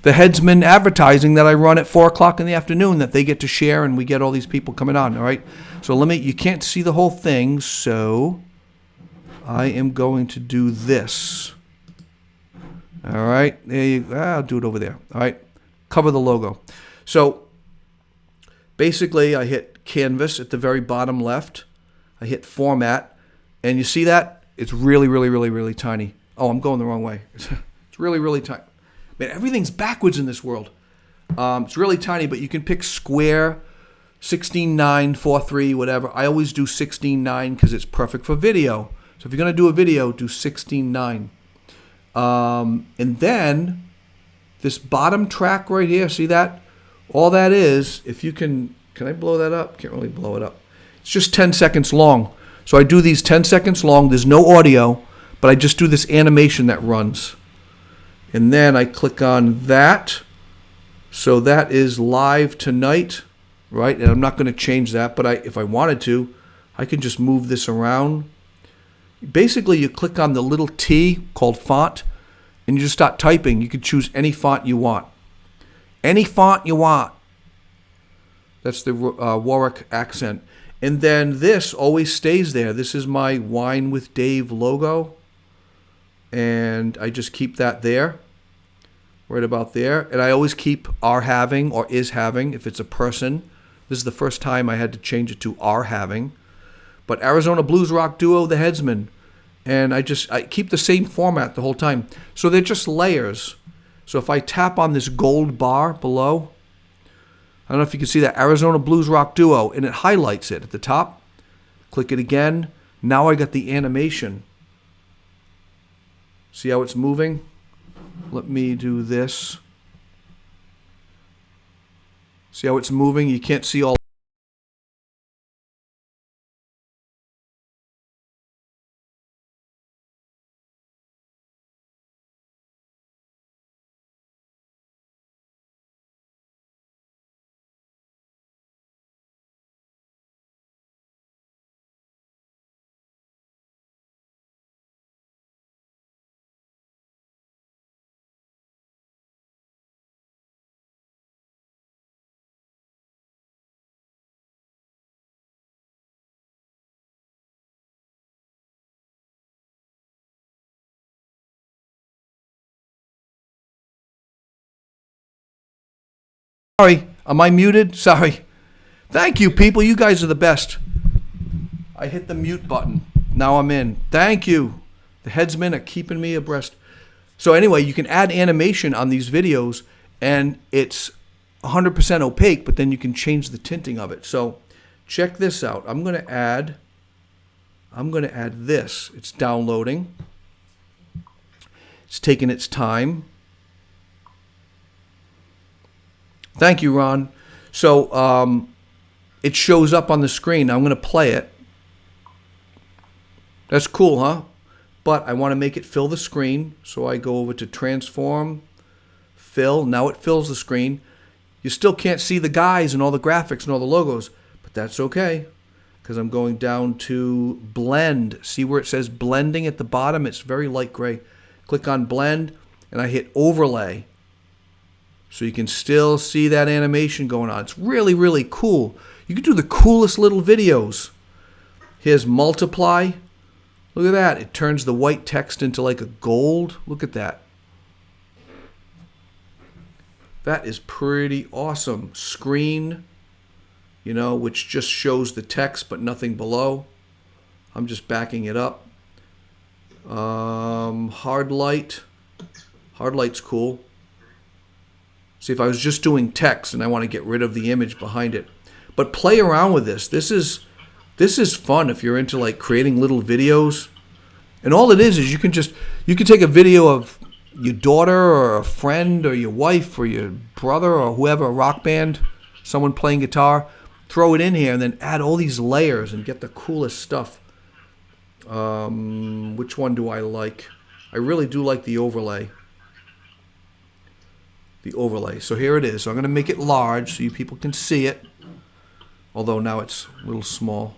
the Headsmen advertising that I run at 4 o'clock in the afternoon that they get to share, and we get all these people coming on. All right? So you can't see the whole thing, so I am going to do this. All right, there you go. I'll do it over there. All right, cover the logo. So basically, I hit Canvas at the very bottom left. I hit Format, and you see that? It's really, really, really, really tiny. Oh, I'm going the wrong way. It's really, really tiny. Man, everything's backwards in this world. It's really tiny, but you can pick square, 16:9, 4:3, whatever. I always do 16:9 because it's perfect for video. So if you're going to do a video, do 16:9. And then this bottom track right here, see that? All that is, if you can I blow that up? Can't really blow it up. It's just 10 seconds long. So I do these 10 seconds long. There's no audio, but I just do this animation that runs. And then I click on that. So that is live tonight, right? And I'm not going to change that, but if I wanted to, I can just move this around. Basically, you click on the little T called font, and you just start typing. You can choose any font you want. Any font you want. That's the Warwick accent. And then this always stays there. This is my Wine with Dave logo. And I just keep that there, right about there. And I always keep are having or is having if it's a person. This is the first time I had to change it to are having. But Arizona blues rock duo, the Headsmen. And I keep the same format the whole time. So they're just layers. So if I tap on this gold bar below, I don't know if you can see that, Arizona blues rock duo, and it highlights it at the top. Click it again. Now I got the animation. See how it's moving? Let me do this. See how it's moving? You can't see all. Sorry, am I muted? Sorry. Thank you, people. You guys are the best. I hit the mute button. Now I'm in. Thank you. The Headsmen are keeping me abreast. So anyway, you can add animation on these videos, and it's 100% opaque, but then you can change the tinting of it. So check this out. I'm going to add this. It's downloading. It's taking its time. Thank you, Ron. So it shows up on the screen. I'm going to play it. That's cool, huh? But I want to make it fill the screen. So I go over to Transform, Fill. Now it fills the screen. You still can't see the guys and all the graphics and all the logos, but that's okay because I'm going down to Blend. See where it says Blending at the bottom? It's very light gray. Click on Blend, and I hit Overlay. So you can still see that animation going on. It's really, really cool. You can do the coolest little videos. Here's Multiply. Look at that. It turns the white text into like a gold. Look at that. That is pretty awesome. Screen, which just shows the text but nothing below. I'm just backing it up. Hard light. Hard light's cool. See, if I was just doing text and I want to get rid of the image behind it. But play around with this. This is fun if you're into like creating little videos. And all it is you can take a video of your daughter or a friend or your wife or your brother or whoever, a rock band, someone playing guitar, throw it in here and then add all these layers and get the coolest stuff. Which one do I like? I really do like the overlay. The overlay. So here it is. So I'm going to make it large so you people can see it. Although now it's a little small.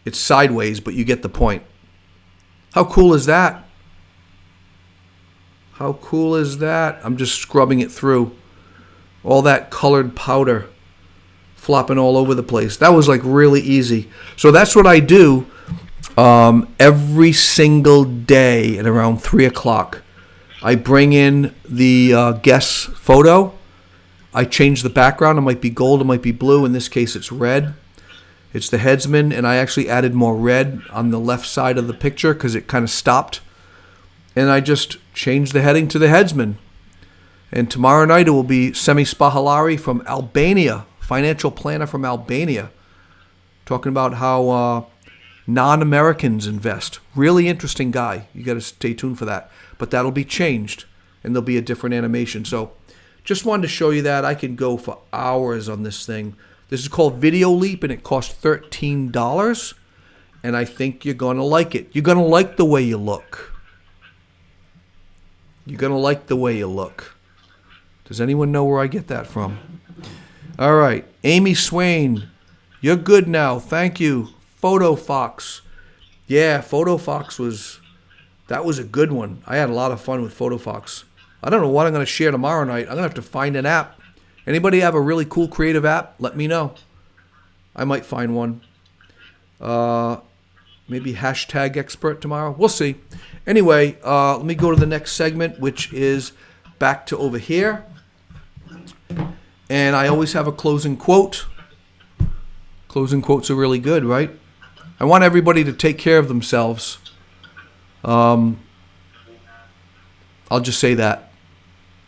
It's sideways, but you get the point. How cool is that? How cool is that? I'm just scrubbing it through. All that colored powder flopping all over the place. That was like really easy. So that's what I do every single day at around 3 o'clock. I bring in the guest photo. I change the background. It might be gold, it might be blue. In this case, it's red. It's the Headsmen, and I actually added more red on the left side of the picture because it kind of stopped. And I just changed the heading to the Headsmen. And tomorrow night it will be Semi Spahalari from Albania, financial planner from Albania, talking about how non-Americans invest. Really interesting guy. You got to stay tuned for that. But that'll be changed, and there'll be a different animation. So just wanted to show you that. I can go for hours on this thing. This is called Video Leap, and it costs $13. And I think you're going to like it. You're going to like the way you look. You're going to like the way you look. Does anyone know where I get that from? All right. Amy Swain, you're good now. Thank you. Photo Fox. Yeah, Photo Fox that was a good one. I had a lot of fun with Photo Fox. I don't know what I'm going to share tomorrow night. I'm going to have to find an app. Anybody have a really cool creative app? Let me know. I might find one. Maybe hashtag expert tomorrow. We'll see. Anyway, let me go to the next segment, which is back to over here. And I always have a closing quote. Closing quotes are really good, right? I want everybody to take care of themselves. I'll just say that.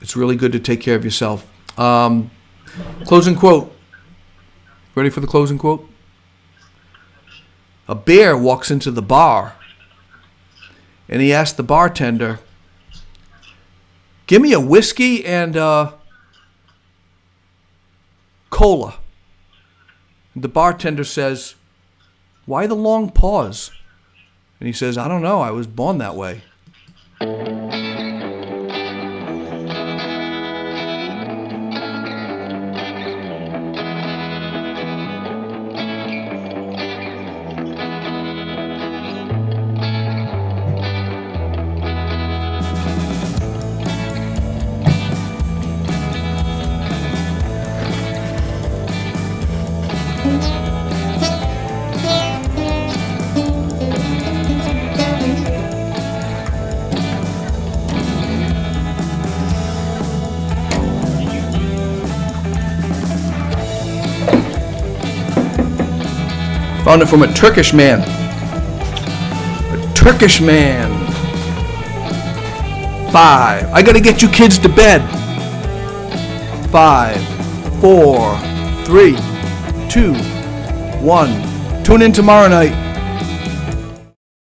It's really good to take care of yourself. Closing quote. Ready for the closing quote? A bear walks into the bar and he asked the bartender, "Give me a whiskey and cola." And the bartender says, "Why the long pause?" And he says, "I don't know. I was born that way." Found it from a Turkish man. A Turkish man. 5. I gotta get you kids to bed. 5, 4, 3, 2, 1. Tune in tomorrow night.